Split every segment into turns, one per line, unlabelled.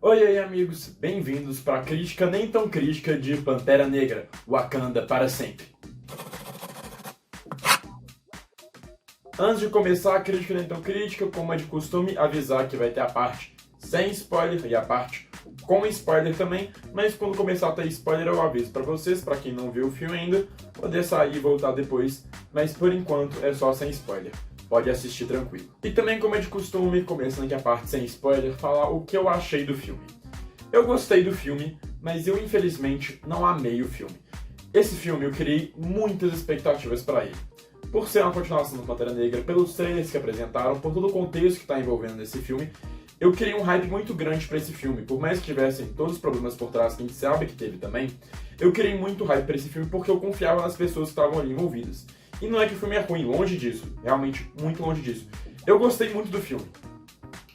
Oi, aí, amigos, bem-vindos para a crítica nem tão crítica de Pantera Negra, Wakanda para sempre. Antes de começar a crítica nem tão crítica, como é de costume, avisar que vai ter a parte sem spoiler e a parte com spoiler também, mas quando começar a ter spoiler eu aviso para vocês, para quem não viu o filme ainda, poder sair e voltar depois, mas por enquanto é só sem spoiler. Pode assistir tranquilo. E também, como é de costume, começando aqui a parte sem spoiler, falar o que eu achei do filme. Eu gostei do filme, mas eu infelizmente não amei o filme. Esse filme eu criei muitas expectativas para ele. Por ser uma continuação do Pantera Negra, pelos trailers que apresentaram, por todo o contexto que está envolvendo nesse filme, eu criei um hype muito grande para esse filme. Por mais que tivessem todos os problemas por trás que a gente sabe que teve também, eu criei muito hype para esse filme porque eu confiava nas pessoas que estavam ali envolvidas. E não é que o filme é ruim, longe disso, realmente muito longe disso. Eu gostei muito do filme.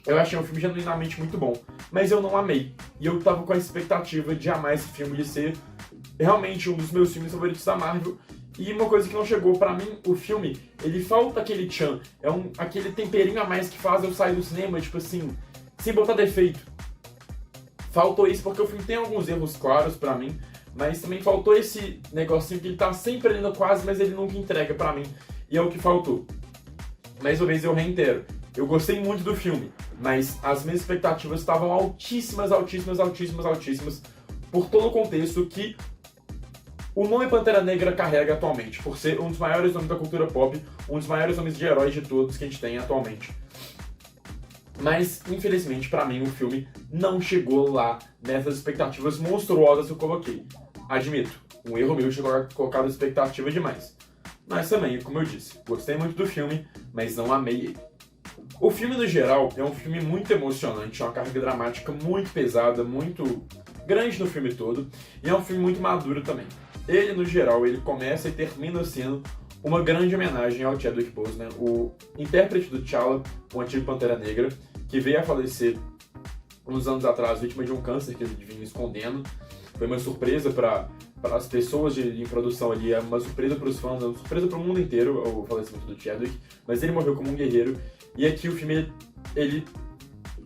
Eu achei um filme genuinamente muito bom, mas eu não amei. E eu tava com a expectativa de amar esse filme, de ser realmente um dos meus filmes favoritos da Marvel. E uma coisa que não chegou pra mim, o filme, ele falta aquele tchan, aquele temperinho a mais que faz eu sair do cinema, tipo assim, sem botar defeito. Faltou isso porque o filme tem alguns erros claros pra mim, mas também faltou esse negocinho que ele tá sempre ali no quase, mas ele nunca entrega pra mim. E é o que faltou. Mais uma vez eu reitero, eu gostei muito do filme, mas as minhas expectativas estavam altíssimas, por todo o contexto que o nome Pantera Negra carrega atualmente, por ser um dos maiores nomes da cultura pop, um dos maiores nomes de heróis de todos que a gente tem atualmente. Mas, infelizmente, pra mim, o filme não chegou lá nessas expectativas monstruosas que eu coloquei. Admito, um erro meu de ter colocado expectativa demais. Mas também, como eu disse, gostei muito do filme, mas não amei ele. O filme, no geral, é um filme muito emocionante, é uma carga dramática muito pesada, muito grande no filme todo, e é um filme muito maduro também. Ele, no geral, ele começa e termina sendo uma grande homenagem ao Chadwick Boseman, o intérprete do T'Challa, o antigo Pantera Negra, que veio a falecer uns anos atrás, vítima de um câncer que ele vinha escondendo. Foi uma surpresa para as pessoas em produção ali, é uma surpresa para os fãs, é uma surpresa para o mundo inteiro o falecimento do Chadwick, mas ele morreu como um guerreiro, e aqui o filme ele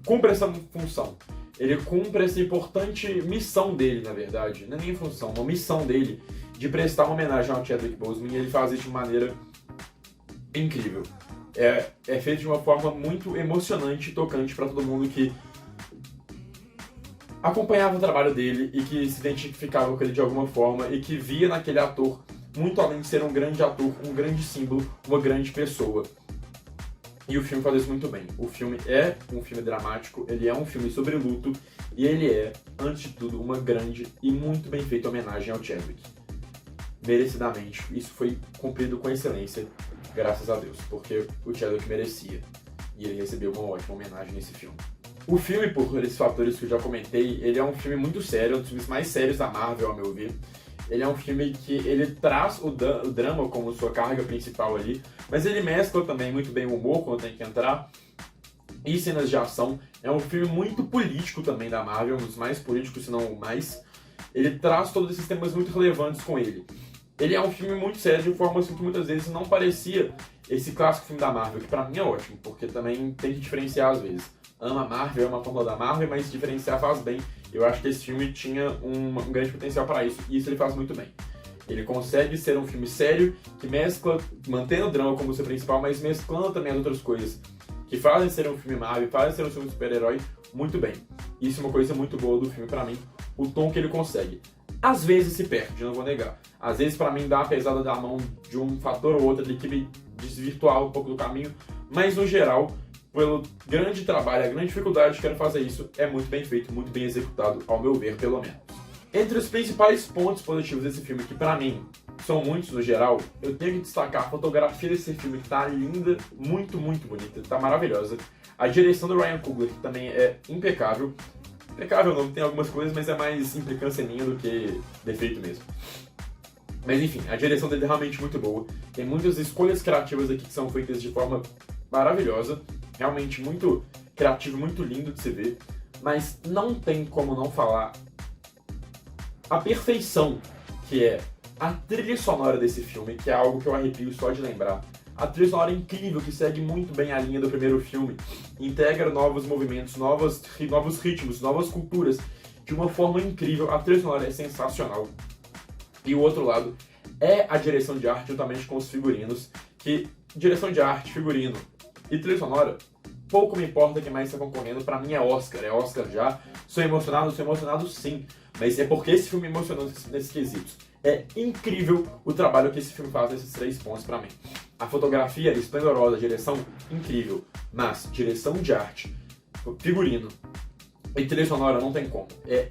cumpre essa função. Ele cumpre essa importante missão dele, na verdade, não é nem função, uma missão dele, de prestar uma homenagem ao Chadwick Boseman, e ele faz isso de maneira incrível. É feito de uma forma muito emocionante e tocante para todo mundo que acompanhava o trabalho dele e que se identificava com ele de alguma forma e que via naquele ator, muito além de ser um grande ator, um grande símbolo, uma grande pessoa. E o filme faz isso muito bem. O filme é um filme dramático, ele é um filme sobre luto e ele é, antes de tudo, uma grande e muito bem feita homenagem ao Chadwick. Merecidamente, isso foi cumprido com excelência, graças a Deus, porque o Chadwick merecia e ele recebeu uma ótima homenagem nesse filme. O filme, por esses fatores que eu já comentei, ele é um filme muito sério, um dos filmes mais sérios da Marvel, ao meu ver. Ele é um filme que ele traz o drama como sua carga principal ali, mas ele mescla também muito bem o humor quando tem que entrar e cenas de ação. É um filme muito político também da Marvel, um dos mais políticos, se não o mais. Ele traz todos esses temas muito relevantes com ele. Ele é um filme muito sério, de forma assim que muitas vezes não parecia esse clássico filme da Marvel, que pra mim é ótimo, porque também tem que diferenciar às vezes. Ama a Marvel, ama a fórmula da Marvel, mas diferenciar faz bem. Eu acho que esse filme tinha um grande potencial para isso, e isso ele faz muito bem. Ele consegue ser um filme sério, que mescla, mantendo o drama como seu principal, mas mesclando também as outras coisas, que fazem ser um filme Marvel, fazem ser um filme de super-herói, muito bem. Isso é uma coisa muito boa do filme pra mim, o tom que ele consegue. Às vezes se perde, não vou negar. Às vezes pra mim dá uma pesada da mão de um fator ou outro ali que me desvirtuava um pouco do caminho, mas no geral, pelo grande trabalho, a grande dificuldade que quero fazer isso, é muito bem feito, muito bem executado, ao meu ver, pelo menos. Entre os principais pontos positivos desse filme, que pra mim são muitos no geral, eu tenho que destacar a fotografia desse filme, que tá linda, muito, muito bonita, tá maravilhosa. A direção do Ryan Coogler, que também é impecável. Impecável não, tem algumas coisas, mas é mais implicância minha do que defeito mesmo. Mas enfim, a direção dele é realmente muito boa. Tem muitas escolhas criativas aqui que são feitas de forma maravilhosa. Realmente muito criativo, muito lindo de se ver. Mas não tem como não falar a perfeição que é a trilha sonora desse filme, que é algo que eu arrepio só de lembrar. A trilha sonora é incrível, que segue muito bem a linha do primeiro filme, integra novos movimentos, novos ritmos, novas culturas, de uma forma incrível. A trilha sonora é sensacional. E o outro lado é a direção de arte, juntamente com os figurinos, que direção de arte, figurino e trilha sonora, pouco me importa quem mais está concorrendo, pra mim é Oscar já. Sou emocionado sim, mas é porque esse filme me emocionou nesses quesitos. É incrível o trabalho que esse filme faz nesses 3 pontos pra mim. A fotografia é esplendorosa, a direção incrível, mas direção de arte, figurino e trilha sonora não tem como. É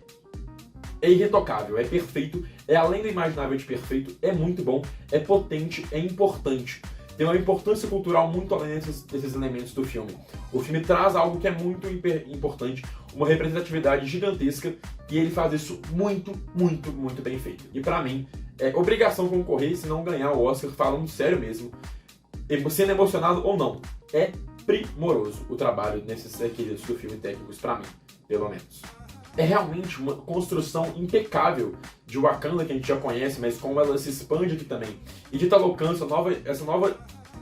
irretocável, é perfeito, é além do imaginável de perfeito, é muito bom, é potente, é importante. Tem uma importância cultural muito além desses elementos do filme. O filme traz algo que é muito importante, uma representatividade gigantesca, e ele faz isso muito, muito, muito bem feito. E pra mim, é obrigação concorrer, se não ganhar o Oscar, falando sério mesmo, sendo emocionado ou não. É primoroso o trabalho nesses requisitos do filme técnicos, pra mim, pelo menos. É realmente uma construção impecável de Wakanda, que a gente já conhece, mas como ela se expande aqui também. E de Talocan, essa nova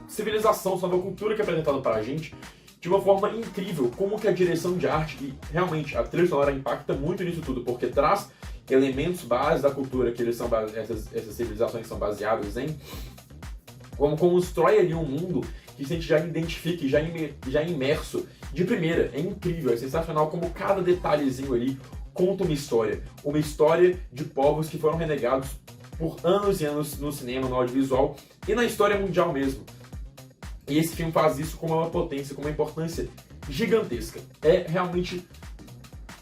civilização, essa nova cultura que é apresentada para a gente, de uma forma incrível. Como que a direção de arte e realmente a trilha sonora impacta muito nisso tudo, porque traz elementos básicos da cultura que eles são essas civilizações são baseadas em, como constrói ali um mundo que a gente já identifica e já imerso de primeira. É incrível, é sensacional como cada detalhezinho ali conta uma história de povos que foram renegados por anos e anos no cinema, no audiovisual e na história mundial mesmo. E esse filme faz isso com uma potência, com uma importância gigantesca. É realmente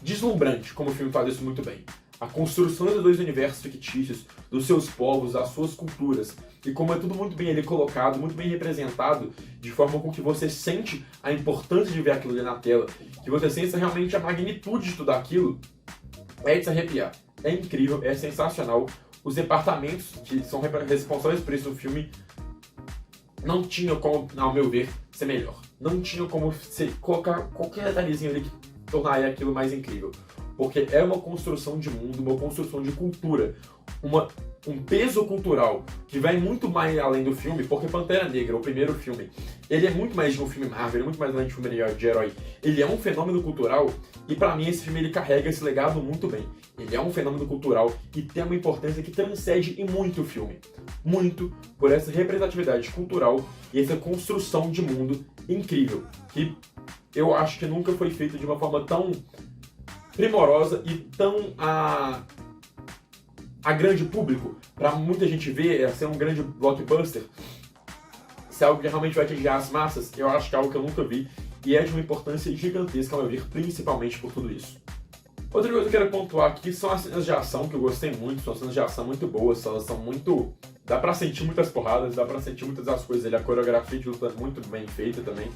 deslumbrante como o filme faz isso muito bem. A construção dos 2 universos fictícios, dos seus povos, das suas culturas, e como é tudo muito bem ali colocado, muito bem representado, de forma com que você sente a importância de ver aquilo ali na tela, que você sente realmente a magnitude de tudo aquilo, é de se arrepiar. É incrível, é sensacional. Os departamentos que são responsáveis por isso no filme não tinham como, ao meu ver, ser melhor. Não tinham como colocar qualquer detalhezinho ali que tornaria aquilo mais incrível. Porque é uma construção de mundo, uma construção de cultura, um peso cultural que vai muito mais além do filme, porque Pantera Negra, o primeiro filme, ele é muito mais de um filme Marvel, ele é muito mais além de um filme de herói. Ele é um fenômeno cultural e pra mim esse filme ele carrega esse legado muito bem. Ele é um fenômeno cultural e tem uma importância que transcende em muito o filme. Muito por essa representatividade cultural e essa construção de mundo incrível, que eu acho que nunca foi feita de uma forma tão primorosa e tão a grande público, para muita gente ver, ser um grande blockbuster, se é algo que realmente vai atingir as massas, eu acho que é algo que eu nunca vi e é de uma importância gigantesca, ao meu ver, principalmente por tudo isso. Outra coisa que eu quero pontuar aqui são as cenas de ação, que eu gostei muito, são cenas de ação muito boas, elas são muito... dá pra sentir muitas porradas, dá pra sentir muitas das coisas ali, a coreografia de luta é muito bem feita também.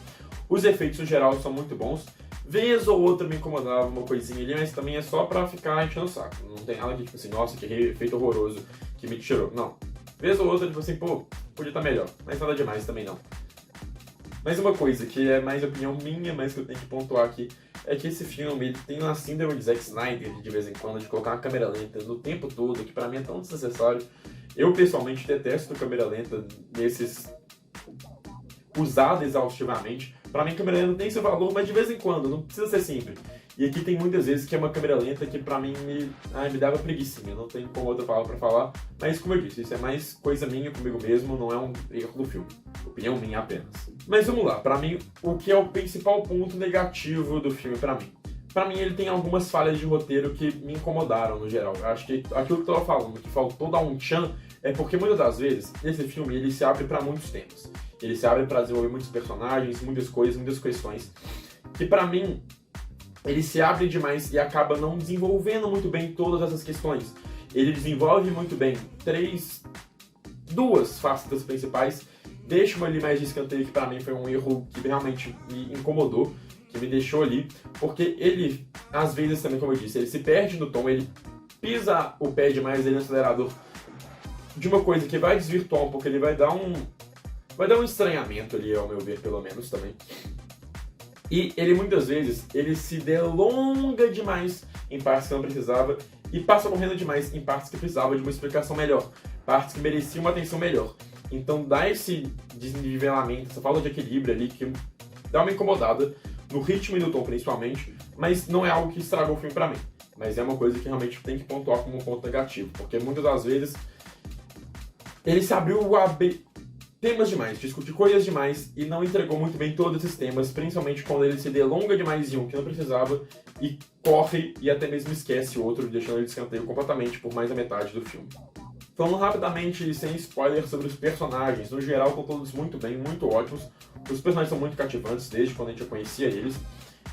Os efeitos, no geral, são muito bons. Vez ou outra me incomodava uma coisinha ali, mas também é só pra ficar enchendo o saco. Não tem nada que, tipo assim, nossa, que efeito horroroso, que me tirou. Não. Vez ou outra, tipo assim, pô, podia estar melhor. Mas nada demais também não. Mas uma coisa que é mais opinião minha, mas que eu tenho que pontuar aqui, é que esse filme ele tem uma síndrome de Zack Snyder, de vez em quando, de colocar uma câmera lenta no tempo todo, que pra mim é tão desnecessário. Eu, pessoalmente, detesto câmera lenta nesses... usada exaustivamente. Pra mim, câmera lenta tem seu valor, mas de vez em quando, não precisa ser sempre. E aqui tem muitas vezes que é uma câmera lenta que pra mim me dava preguicinha, não tem como outra palavra pra falar. Mas como eu disse, isso é mais coisa minha comigo mesmo, não é um erro do filme. Opinião minha apenas. Mas vamos lá, pra mim, o que é o principal ponto negativo do filme pra mim? Pra mim, ele tem algumas falhas de roteiro que me incomodaram no geral. Eu acho que aquilo que eu tava falando, que faltou dar um tchan, é porque muitas das vezes, esse filme ele se abre pra muitos temas. Ele se abre para desenvolver muitos personagens, muitas coisas, muitas questões. E pra mim, ele se abre demais e acaba não desenvolvendo muito bem todas essas questões. Ele desenvolve muito bem duas facetas principais, deixa uma ali mais de escanteio, que pra mim foi um erro que realmente me incomodou, que me deixou ali, porque ele, às vezes também, como eu disse, ele se perde no tom, ele pisa o pé demais ali no acelerador de uma coisa que vai desvirtuar um pouco, ele vai dar um estranhamento ali, ao meu ver, pelo menos, também. E ele, muitas vezes, ele se delonga demais em partes que não precisava e passa morrendo demais em partes que precisava de uma explicação melhor, partes que mereciam uma atenção melhor. Então dá esse desnivelamento, essa falta de equilíbrio ali que dá uma incomodada no ritmo e no tom principalmente, mas não é algo que estragou o filme pra mim. Mas é uma coisa que realmente tem que pontuar como um ponto negativo, porque muitas das vezes ele se abriu a temas demais, discutir coisas demais e não entregou muito bem todos esses temas, principalmente quando ele se delonga demais em um que não precisava e corre e até mesmo esquece o outro, deixando ele de escanteio completamente por mais da metade do filme. Falando rapidamente, sem spoiler, sobre os personagens, no geral estão todos muito bem, muito ótimos. Os personagens são muito cativantes desde quando a gente já conhecia eles.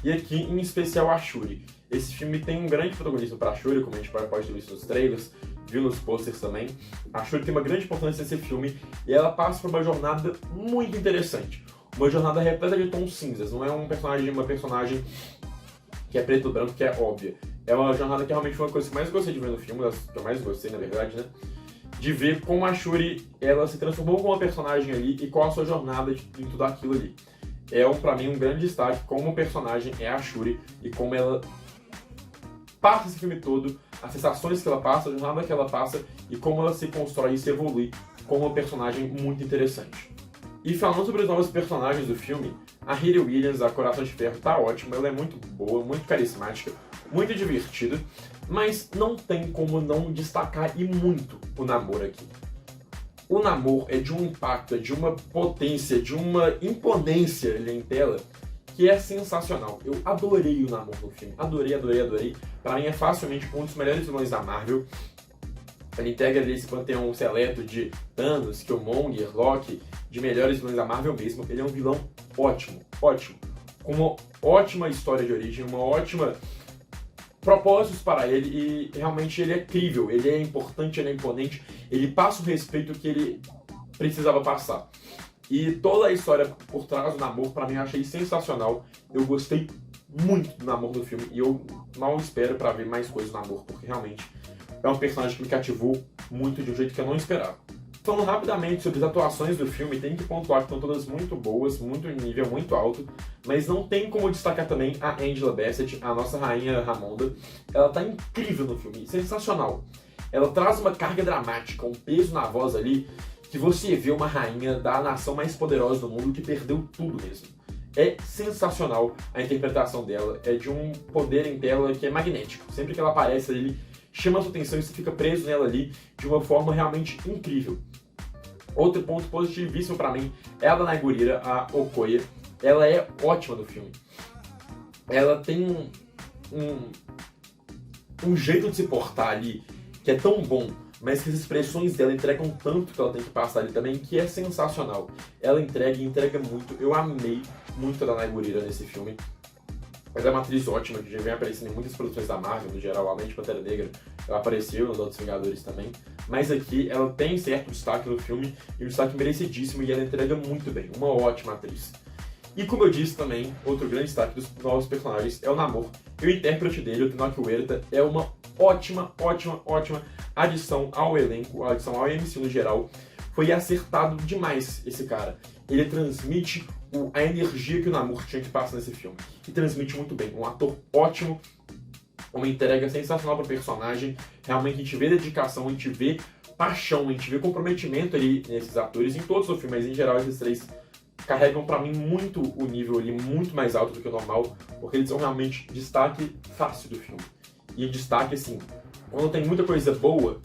E aqui, em especial, a Shuri. Esse filme tem um grande protagonismo para a Shuri, como a gente pode ter visto nos trailers, viu nos posters também. A Shuri tem uma grande importância nesse filme e ela passa por uma jornada muito interessante. Uma jornada repleta de tons cinzas, não é uma personagem que é preto e branco, que é óbvia. É uma jornada que realmente foi uma coisa que eu mais gostei de ver no filme, que eu mais gostei, na verdade, né? De ver como a Shuri, ela se transformou como uma personagem ali e qual a sua jornada em tudo aquilo ali. Pra mim, um grande destaque como personagem é a Shuri e como ela passa esse filme todo, as sensações que ela passa, a jornada que ela passa e como ela se constrói e se evolui como uma personagem muito interessante. E falando sobre os novos personagens do filme, a Hayley Williams, a Coração de Ferro, tá ótima, ela é muito boa, muito carismática, muito divertida, mas não tem como não destacar e muito o Namor aqui. O Namor é de um impacto, é de uma potência, de uma imponência ali em tela que é sensacional. Eu adorei o Namor no filme, adorei. Pra mim é facilmente um dos melhores vilões da Marvel. Ele integra ali esse panteão seleto de Thanos, Killmonger, Loki, de melhores vilões da Marvel mesmo. Ele é um vilão ótimo, com uma ótima história de origem, uma ótima propósitos para ele e realmente ele é crível, ele é importante, ele é imponente, ele passa o respeito que ele precisava passar. E toda a história por trás do Namor, pra mim, eu achei sensacional. Eu gostei muito do Namor no filme e eu mal espero pra ver mais coisas do Namor, porque realmente é um personagem que me cativou muito de um jeito que eu não esperava. Falando rapidamente sobre as atuações do filme, tem que pontuar que estão todas muito boas, muito em nível muito alto, mas não tem como destacar também a Angela Bassett, a nossa rainha Ramonda. Ela tá incrível no filme, sensacional. Ela traz uma carga dramática, um peso na voz ali, que você vê uma rainha da nação mais poderosa do mundo que perdeu tudo mesmo. É sensacional a interpretação dela, é de um poder em tela que é magnético. Sempre que ela aparece ali, chama a sua atenção e você fica preso nela ali de uma forma realmente incrível. Outro ponto positivíssimo pra mim é a Danai Gurira, a Okoye. Ela é ótima no filme. Ela tem um jeito de se portar ali que é tão bom, mas que as expressões dela entregam tanto que ela tem que passar ali também, que é sensacional. Ela entrega muito. Eu amei muito a Danai Gurira nesse filme. Ela é uma atriz ótima, que já vem aparecendo em muitas produções da Marvel, no geral, além de Pantera Negra, ela apareceu nos Outros Vingadores também. Mas aqui ela tem certo destaque no filme, e um destaque merecidíssimo, e ela entrega muito bem, uma ótima atriz. E como eu disse também, outro grande destaque dos novos personagens é o Namor. E o intérprete dele, o Tenoch Huerta, é uma ótima adição ao elenco, a adição ao MCU no geral. Foi acertado demais esse cara. Ele transmite a energia que o Namor tinha que passar nesse filme. E transmite muito bem. Um ator ótimo, uma entrega sensacional para o personagem. Realmente a gente vê dedicação, a gente vê paixão, a gente vê comprometimento ali nesses atores, em todos os filmes, mas em geral esses três carregam pra mim muito o nível ali, muito mais alto do que o normal, porque eles são realmente destaque fácil do filme. E destaque, assim, quando tem muita coisa boa,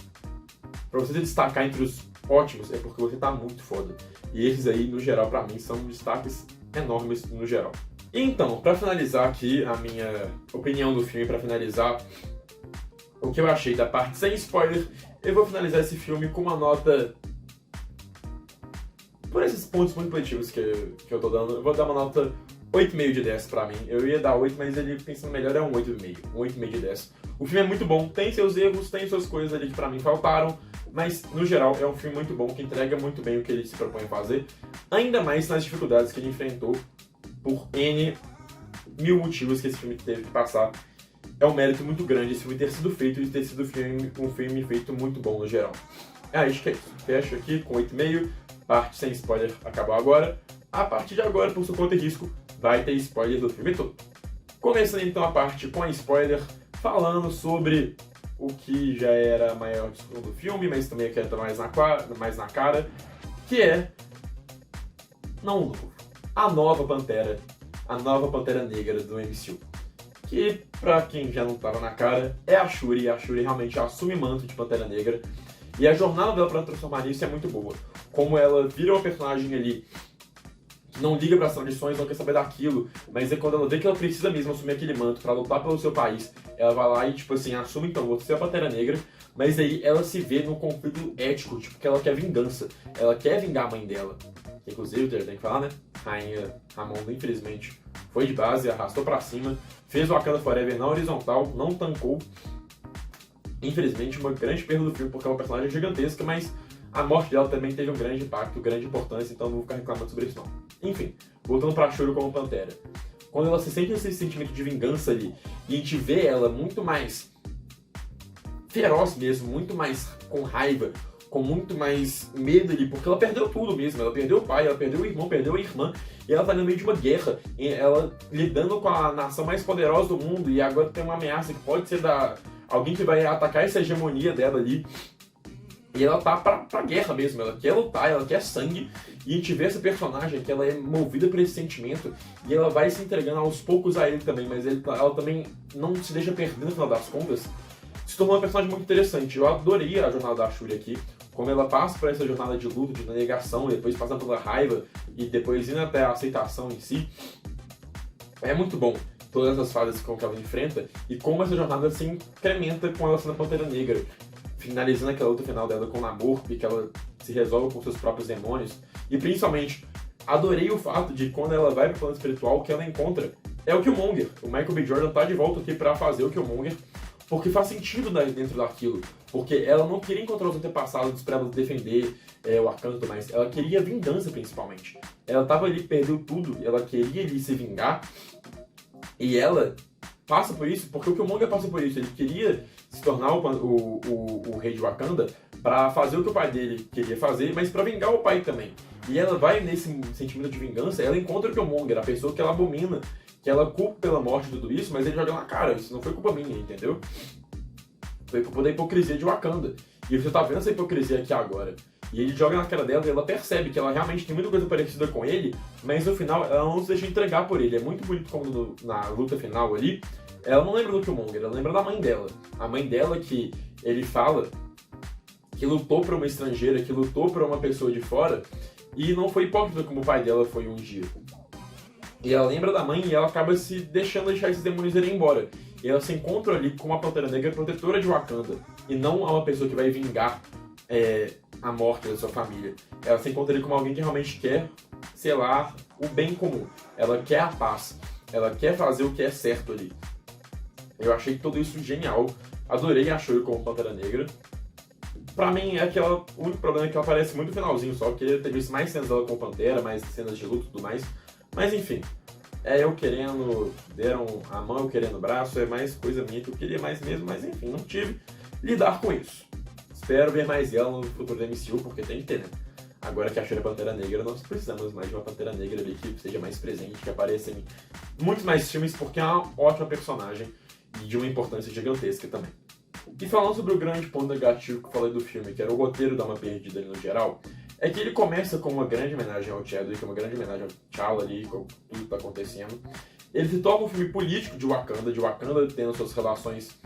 pra você se destacar entre os ótimos, é porque você tá muito foda. E esses aí, no geral, pra mim, são destaques enormes no geral. Então, pra finalizar aqui a minha opinião do filme, pra finalizar o que eu achei da parte sem spoiler, eu vou finalizar esse filme com uma nota... Por esses pontos muito positivos que eu tô dando, eu vou dar uma nota 8,5 de 10 pra mim. Eu ia dar 8, mas ele, pensando melhor, é um 8,5. Um 8,5 de 10. O filme é muito bom, tem seus erros, tem suas coisas ali que pra mim faltaram, mas, no geral, é um filme muito bom, que entrega muito bem o que ele se propõe a fazer, ainda mais nas dificuldades que ele enfrentou por N mil motivos que esse filme teve que passar. É um mérito muito grande esse filme ter sido feito e ter sido um filme feito muito bom no geral. Acho que é isso. Fecho aqui com 8,5. Parte sem spoiler acabou agora. A partir de agora, por sua conta e risco, vai ter spoiler do filme todo. Começando então a parte com a spoiler, falando sobre o que já era a maior discussão do filme, mas também que está mais na cara, que é, não o novo, a nova Pantera Negra do MCU. Que, pra quem já não tava na cara, é a Shuri. A Shuri realmente assume manto de Pantera Negra. E a jornada dela pra transformar nisso é muito boa. Como ela vira uma personagem ali que não liga pras tradições, não quer saber daquilo, mas é quando ela vê que ela precisa mesmo assumir aquele manto pra lutar pelo seu país, ela vai lá e, tipo assim, assume, então, vou ser a Pantera Negra, mas aí ela se vê num conflito ético, tipo, que ela quer vingança. Ela quer vingar a mãe dela. Inclusive, tem que falar, né? Rainha Ramonda, infelizmente, foi de base, arrastou pra cima, fez o Wakanda Forever na horizontal, não tancou. Infelizmente, uma grande perda do filme, porque é uma personagem gigantesca, mas a morte dela também teve um grande impacto, grande importância, então não vou ficar reclamando sobre isso não. Enfim, voltando pra Shuri como Pantera. Quando ela se sente esse sentimento de vingança ali, e a gente vê ela muito mais feroz mesmo, muito mais com raiva, com muito mais medo ali, porque ela perdeu tudo mesmo. Ela perdeu o pai, ela perdeu o irmão, perdeu a irmã, e ela tá no meio de uma guerra, e ela lidando com a nação mais poderosa do mundo, e agora tem uma ameaça que pode ser alguém que vai atacar essa hegemonia dela ali. E ela tá pra guerra mesmo, ela quer lutar, ela quer sangue, e a gente vê essa personagem que ela é movida por esse sentimento, e ela vai se entregando aos poucos a ele também, mas ela também não se deixa perder no final das contas. Se tornou uma personagem muito interessante. Eu adorei a jornada da Shuri aqui, como ela passa por essa jornada de luta, de negação, e depois passa pela raiva, e depois indo até a aceitação em si. É muito bom todas as fases que ela enfrenta, e como essa jornada se incrementa com ela sendo a Pantera Negra, finalizando aquela luta final dela com o Namor, que ela se resolve com seus próprios demônios. E principalmente, adorei o fato de quando ela vai pro plano espiritual, o que ela encontra é o Killmonger. O Michael B. Jordan tá de volta aqui pra fazer o Killmonger, porque faz sentido dentro daquilo. Porque ela não queria encontrar os antepassados pra ela defender o Wakanda e tudo mais. Ela queria vingança, principalmente. Ela tava ali, perdeu tudo, ela queria ali se vingar. E ela passa por isso, porque o Killmonger passa por isso. Ele queria se tornar o rei de Wakanda pra fazer o que o pai dele queria fazer, mas pra vingar o pai também. E ela vai nesse sentimento de vingança, ela encontra o Killmonger, a pessoa que ela abomina, que ela culpa pela morte de tudo isso, mas ele joga na cara, isso não foi culpa minha, entendeu? Foi culpa da hipocrisia de Wakanda. E você tá vendo essa hipocrisia aqui agora. E ele joga na cara dela e ela percebe que ela realmente tem muita coisa parecida com ele, mas no final ela não se deixa entregar por ele. É muito bonito como na luta final ali, ela não lembra do Killmonger, ela lembra da mãe dela. A mãe dela que ele fala que lutou por uma estrangeira, que lutou por uma pessoa de fora, e não foi hipócrita como o pai dela foi um dia. E ela lembra da mãe e ela acaba se deixando esses demônios irem embora. E ela se encontra ali com uma Pantera Negra protetora de Wakanda, e não uma pessoa que vai vingar a morte da sua família. Ela se encontra ali como alguém que realmente quer, sei lá, o bem comum. Ela quer a paz. Ela quer fazer o que é certo ali. Eu achei tudo isso genial. Adorei a Shuri como Pantera Negra. Pra mim, o único problema é que ela aparece muito no finalzinho só. Eu queria ter visto mais cenas dela com Pantera, mais cenas de luta e tudo mais. Mas enfim, eu querendo, deram a mão, eu querendo o braço, é mais coisa minha que eu queria mais mesmo, mas enfim, não tive lidar com isso. Espero ver mais ela no futuro da MCU, porque tem que ter, né? Agora que a Shuri é Pantera Negra, nós precisamos mais de uma Pantera Negra ali que seja mais presente, que apareça em muitos mais filmes, porque é uma ótima personagem e de uma importância gigantesca também. E falando sobre o grande ponto negativo que eu falei do filme, que era o roteiro dar uma perdida ali no geral, é que ele começa com uma grande homenagem ao Chadwick, uma grande homenagem ao T'Challa ali, com tudo que tá acontecendo. Ele se torna um filme político de Wakanda tendo suas relações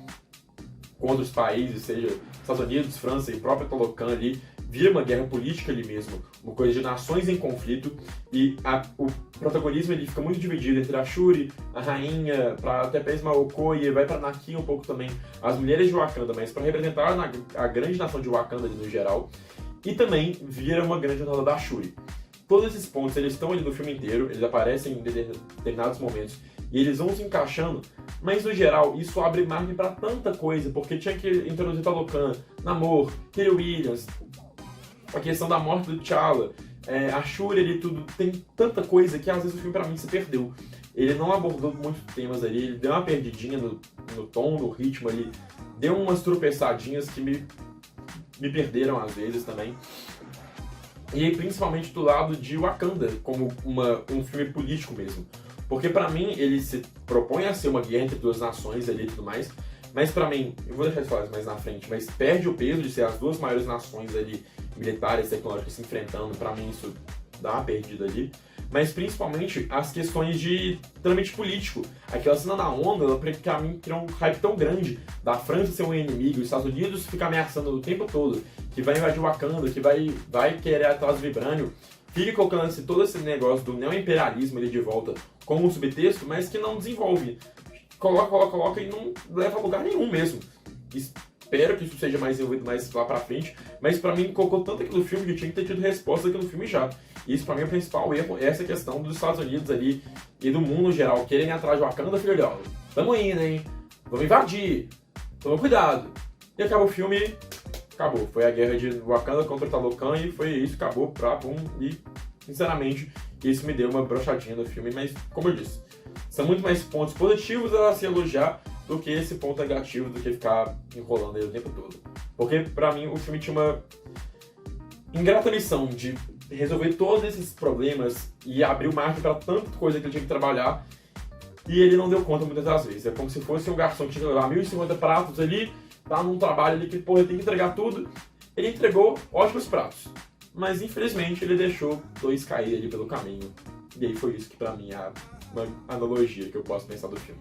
com outros países, seja Estados Unidos, França e própria Talocan ali, vira uma guerra política ali mesmo, uma coisa de nações em conflito, e o protagonismo ele fica muito dividido entre a Shuri, a rainha, até mesmo a Okoye, vai pra Nakia um pouco também, as mulheres de Wakanda, mas para representar a grande nação de Wakanda ali no geral, e também vira uma grande jornada da Shuri. Todos esses pontos, eles estão ali no filme inteiro, eles aparecem em determinados momentos, e eles vão se encaixando, mas no geral isso abre margem para tanta coisa, porque tinha que introduzir Talocan, Namor, Kyrie Williams, a questão da morte do T'Challa, a Shuri ali, tudo, tem tanta coisa que às vezes o filme pra mim se perdeu. Ele não abordou muitos temas ali, ele deu uma perdidinha no tom, no ritmo ali, deu umas tropeçadinhas que me perderam às vezes também. E principalmente do lado de Wakanda, como um filme político mesmo. Porque pra mim ele se propõe a ser uma guerra entre duas nações ali e tudo mais, Mas pra mim, eu vou deixar isso falar mais na frente, mas perde o peso de ser as duas maiores nações ali, militares, tecnológicas, se enfrentando. Pra mim isso dá uma perdida ali. Mas principalmente as questões de trâmite político. Aquela cena na ONU, ela pra mim criou um hype tão grande da França ser um inimigo, os Estados Unidos ficar ameaçando o tempo todo, que vai invadir Wakanda, que vai querer atrás do Vibranium, fica colocando todo esse negócio do neo-imperialismo ali de volta como um subtexto, mas que não desenvolve. Coloca e não leva a lugar nenhum mesmo. Espero que isso seja mais desenvolvido mais lá pra frente, mas pra mim colocou tanto aquilo no filme que tinha que ter tido resposta daquilo no filme já. E isso pra mim é o principal erro, essa questão dos Estados Unidos ali e do mundo em geral, querem ir atrás de Wakanda, filho, ó, tamo indo, hein? Vamos invadir, toma cuidado. E acaba o filme, acabou. Foi a guerra de Wakanda contra Talocan e foi isso, acabou, pum, e sinceramente, isso me deu uma brochadinha no filme, mas como eu disse, são muito mais pontos positivos a se elogiar do que esse ponto negativo, do que ficar enrolando ele o tempo todo. Porque, pra mim, o filme tinha uma ingrata missão de resolver todos esses problemas e abrir o margem pra tanta coisa que ele tinha que trabalhar, e ele não deu conta muitas das vezes. É como se fosse um garçom que tinha que levar 1.050 pratos ali, tá num trabalho ali que, porra, ele tem que entregar tudo. Ele entregou ótimos pratos, mas infelizmente ele deixou 2 cair ali pelo caminho. E aí foi isso que pra mim é uma analogia que eu posso pensar do filme.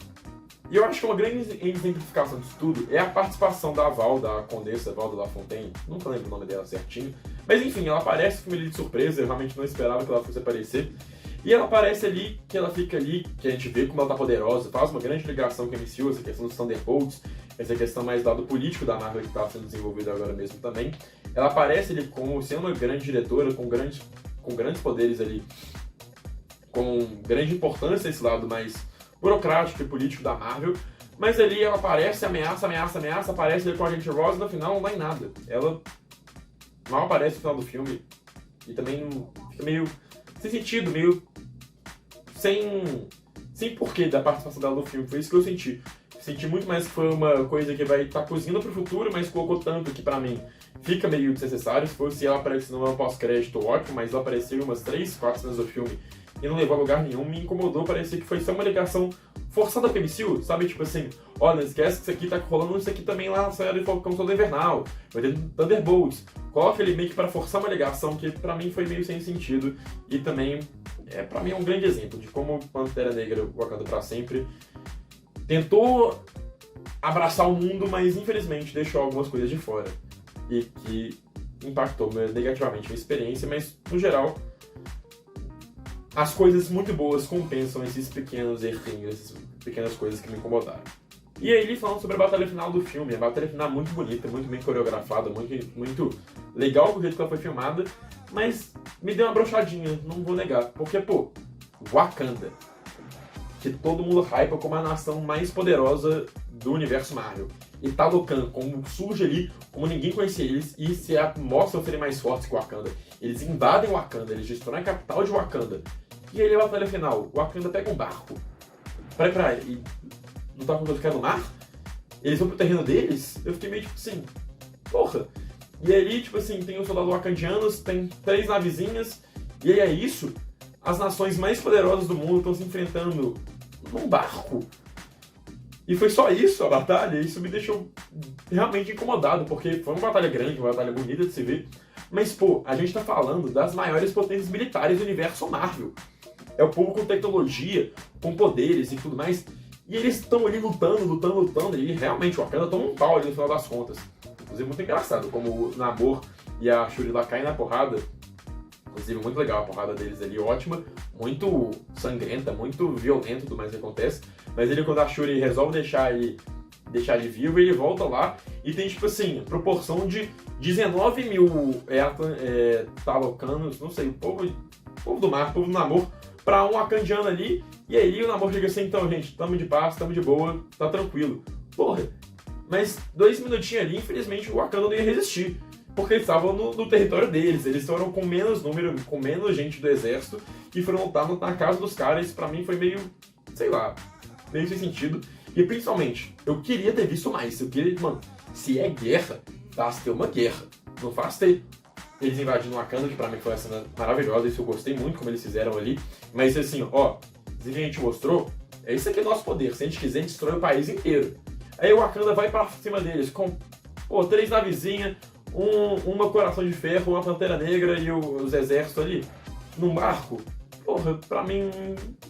E eu acho que uma grande exemplificação disso tudo é a participação da Val, da Condessa Val de La Fontaine, nunca lembro o nome dela certinho, mas enfim, ela aparece no filme ali de surpresa, eu realmente não esperava que ela fosse aparecer, e ela aparece ali, que ela fica ali, que a gente vê como ela tá poderosa, faz uma grande ligação com a MCU, essa questão dos Thunderbolts, essa questão mais do lado político da Marvel que está sendo desenvolvida agora mesmo também. Ela aparece ali como sendo uma grande diretora, com grandes poderes ali, com grande importância esse lado mais burocrático e político da Marvel, mas ali ela aparece, ameaça, aparece ali com a gente Ross e no final não dá em nada. Ela mal aparece no final do filme e também fica meio sem sentido, meio sem porquê da participação dela no filme. Foi isso que eu senti. Senti muito mais que foi uma coisa que vai estar cozinhando pro futuro, mas colocou tanto que pra mim fica meio desnecessário. Se fosse ela aparecendo no pós-crédito, ótimo, mas ela apareceu umas 3, 4 cenas do filme e não levou a lugar nenhum, me incomodou, parecia que foi só uma ligação forçada com a MCU, sabe? Tipo assim, olha, não esquece que isso aqui tá rolando isso aqui também lá na série de Falcão Soldado Invernal, vai ter Thunderbolts. Coloca ele meio que pra forçar uma ligação que pra mim foi meio sem sentido e também, pra mim é um grande exemplo de como Pantera Negra, Wakanda pra sempre, tentou abraçar o mundo, mas infelizmente deixou algumas coisas de fora e que impactou negativamente a minha experiência, mas no geral as coisas muito boas compensam esses pequenos errinhos, essas pequenas coisas que me incomodaram. E aí ele falando sobre a batalha final do filme, a batalha final muito bonita, muito bem coreografada, muito legal do jeito que ela foi filmada, mas me deu uma brochadinha, não vou negar, porque pô, Wakanda, que todo mundo hypa como a nação mais poderosa do universo Marvel, e Talocan, como surge ali, como ninguém conhecia eles, e se mostram serem mais fortes que Wakanda. Eles invadem Wakanda, eles destroem a capital de Wakanda. E aí a batalha final, o Wakanda pega um barco e lutar contra os caras no mar? Eles vão pro terreno deles? Eu fiquei meio tipo assim, porra. E ali, tipo assim, tem os soldados wakandianos, tem 3 navezinhas, e aí é isso? As nações mais poderosas do mundo estão se enfrentando num barco? E foi só isso a batalha, e isso me deixou realmente incomodado, porque foi uma batalha grande, uma batalha bonita de se ver, mas pô, a gente tá falando das maiores potências militares do universo Marvel. É o povo com tecnologia, com poderes e tudo mais, e eles estão ali lutando, e realmente o Wakanda toma um pau ali no final das contas. Inclusive muito engraçado, como o Namor e a Shuri lá caem na porrada. Inclusive, muito legal a porrada deles ali, ótima, muito sangrenta, muito violenta tudo mais que acontece. Mas ele, quando a Shuri resolve deixar ele vivo, ele volta lá e tem, tipo assim, proporção de 19 mil talocanos, não sei, o povo do mar, povo do Namor, pra um wakandiano ali. E aí o Namor chega assim, então, gente, tamo de paz, tamo de boa, tá tranquilo. Porra, mas 2 minutinhos ali, infelizmente, o Wakanda não ia resistir. Porque eles estavam no território deles, eles foram com menos número, com menos gente do exército, e foram lutar na casa dos caras. Isso pra mim foi meio, sei lá, meio sem sentido. E principalmente, eu queria ter visto mais. Eu queria, mano, se é guerra, faz ter uma guerra. Não faz ter eles invadindo Wakanda, que pra mim foi uma cena maravilhosa, isso eu gostei muito como eles fizeram ali. Mas assim, ó, isso que a gente mostrou, esse aqui é o nosso poder. Se a gente quiser, a gente destrói o país inteiro. Aí o Wakanda vai pra cima deles com, pô, 3 navezinhas, uma Coração de Ferro, uma Pantera Negra e os exércitos ali, num barco. Porra, pra mim,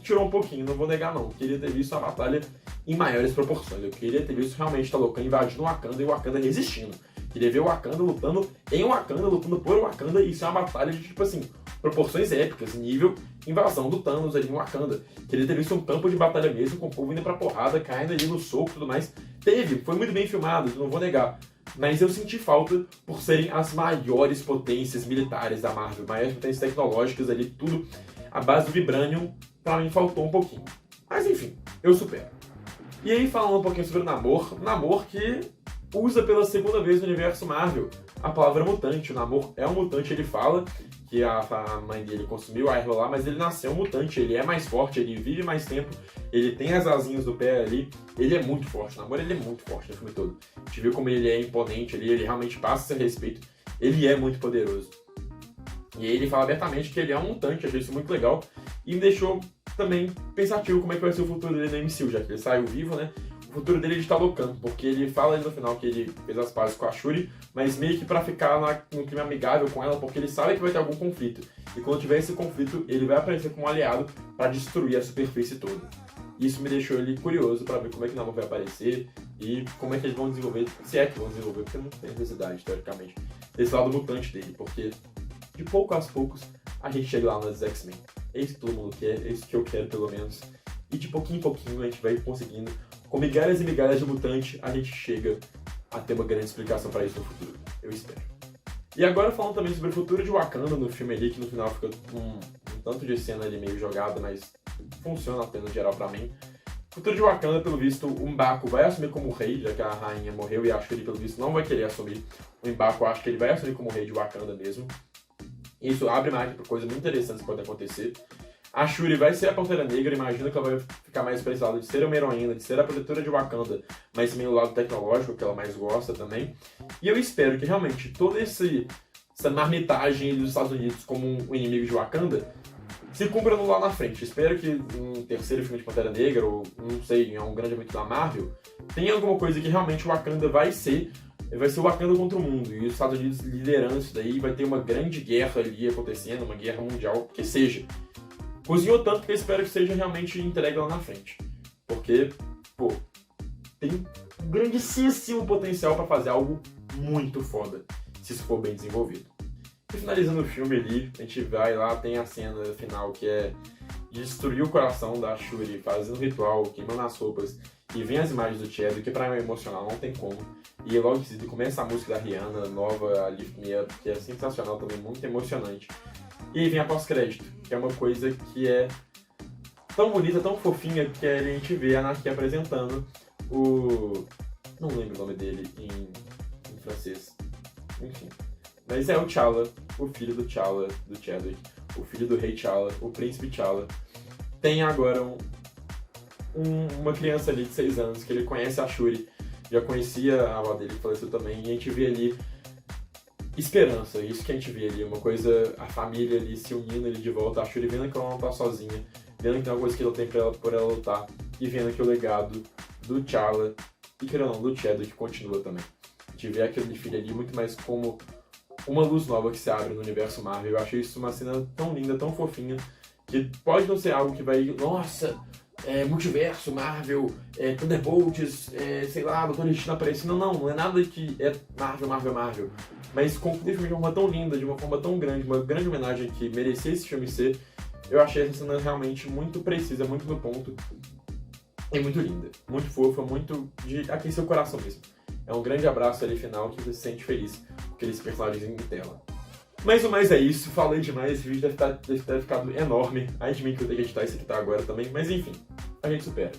tirou um pouquinho, não vou negar não. Queria ter visto uma batalha em maiores proporções. Eu queria ter visto realmente Talocan invadindo o Wakanda e o Wakanda resistindo. Queria ver o Wakanda lutando em Wakanda, lutando por Wakanda, e isso é uma batalha de, tipo assim, proporções épicas, nível invasão do Thanos ali em Wakanda. Queria ter visto um campo de batalha mesmo, com o povo indo pra porrada, caindo ali no soco e tudo mais. Teve, foi muito bem filmado, não vou negar. Mas eu senti falta por serem as maiores potências militares da Marvel, maiores potências tecnológicas ali, tudo. A base do Vibranium, pra mim, faltou um pouquinho. Mas enfim, eu supero. E aí, falando um pouquinho sobre o Namor que usa pela segunda vez no universo Marvel a palavra mutante. O Namor é um mutante, ele fala que a mãe dele consumiu a erva lá, mas ele nasceu um mutante, ele é mais forte, ele vive mais tempo, ele tem as asinhas do pé ali, ele é muito forte. O Namor, ele é muito forte no filme todo. A gente viu como ele é imponente ali, ele realmente passa esse respeito, ele é muito poderoso. E ele fala abertamente que ele é um mutante, achei isso muito legal. E me deixou também pensativo como é que vai ser o futuro dele no MCU, já que ele saiu vivo, né? O futuro dele de Talocan, porque ele fala ali no final que ele fez as pazes com a Shuri, mas meio que pra ficar no clima amigável com ela, porque ele sabe que vai ter algum conflito. E quando tiver esse conflito, ele vai aparecer como um aliado pra destruir a superfície toda. Isso me deixou ele curioso pra ver como é que o Namor vai aparecer e como é que eles vão desenvolver, se é que vão desenvolver, porque não tem necessidade, teoricamente, desse lado mutante dele, porque de pouco a poucos a gente chega lá nos X-Men. É isso que todo mundo quer, é isso que eu quero pelo menos. E de pouquinho em pouquinho a gente vai conseguindo, com migalhas e migalhas de mutante, a gente chega a ter uma grande explicação para isso no futuro. Eu espero. E agora falando também sobre o futuro de Wakanda no filme ali, que no final fica um tanto de cena ali meio jogada, mas funciona apenas geral pra mim. O futuro de Wakanda, pelo visto, o M'Baku vai assumir como rei, já que a rainha morreu e acho que ele, pelo visto, não vai querer assumir. O M'Baku, acho que ele vai assumir como rei de Wakanda mesmo. Isso abre margem para coisas muito interessantes que podem acontecer. A Shuri vai ser a Pantera Negra, imagino que ela vai ficar mais pra esse lado de ser uma heroína, de ser a protetora de Wakanda, mas também o lado tecnológico, que ela mais gosta também. E eu espero que realmente toda essa marmitagem dos Estados Unidos como um inimigo de Wakanda se cumpra lá na frente. Espero que um terceiro filme de Pantera Negra, ou não sei, em um grande evento da Marvel, tenha alguma coisa que realmente o Wakanda vai ser o Wakanda contra o mundo, e os Estados Unidos liderando isso daí, vai ter uma grande guerra ali acontecendo, uma guerra mundial, que seja. Cozinhou tanto que eu espero que seja realmente entregue lá na frente. Porque, pô, tem um grandíssimo potencial para fazer algo muito foda, se isso for bem desenvolvido. E finalizando o filme ali, a gente vai lá, tem a cena final que é de destruir o coração da Shuri, fazendo um ritual, queimando as roupas, e vem as imagens do Chadwick, que pra mim é emocional, não tem como. E logo em seguida começa a música da Rihanna, nova, a Lift Me Up, que é sensacional também, muito emocionante. E aí vem a pós-crédito, que é uma coisa que é tão bonita, tão fofinha, que a gente vê a Anarquia apresentando o... não lembro o nome dele em francês. Enfim. Mas é o T'Challa, o filho do T'Challa, do Chadwick, o filho do rei T'Challa, o príncipe T'Challa. Tem agora uma criança ali de 6 anos, que ele conhece a Shuri, já conhecia a avó dele, que faleceu também, e a gente vê ali esperança, isso que a gente vê ali, uma coisa, a família ali se unindo ali de volta, a Shuri vendo que ela não tá sozinha, vendo que tem uma coisa que ela tem por ela lutar, e vendo que o legado do T'Challa, e querendo ou não, do Chadwick continua também. A gente vê aquele filho ali muito mais como uma luz nova que se abre no universo Marvel. Eu achei isso uma cena tão linda, tão fofinha, que pode não ser algo que vai, nossa, multiverso, Marvel, Thunderbolts, sei lá, Doutor Destino aparecendo. Não é nada que é Marvel. Mas concluir o filme de uma forma tão linda, de uma forma tão grande, uma grande homenagem que merecia esse filme ser, eu achei essa cena realmente muito precisa, muito no ponto, e muito linda, muito fofa, muito de aquecer o coração mesmo. É um grande abraço ali final que você se sente feliz com aqueles personagens em tela. Mas o mais é isso, falei demais, esse vídeo deve ter ficado enorme. Admito que eu tenho que editar esse aqui tá agora também, mas enfim, a gente supera.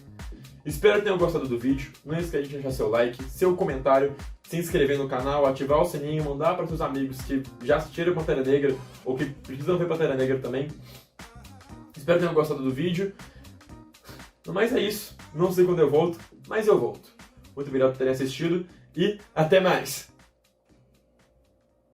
Espero que tenham gostado do vídeo, não esqueça de deixar seu like, seu comentário, se inscrever no canal, ativar o sininho, mandar para seus amigos que já assistiram Pantera Negra ou que precisam ver Pantera Negra também. Espero que tenham gostado do vídeo. Mas é isso, não sei quando eu volto, mas eu volto. Muito obrigado por terem assistido e até mais!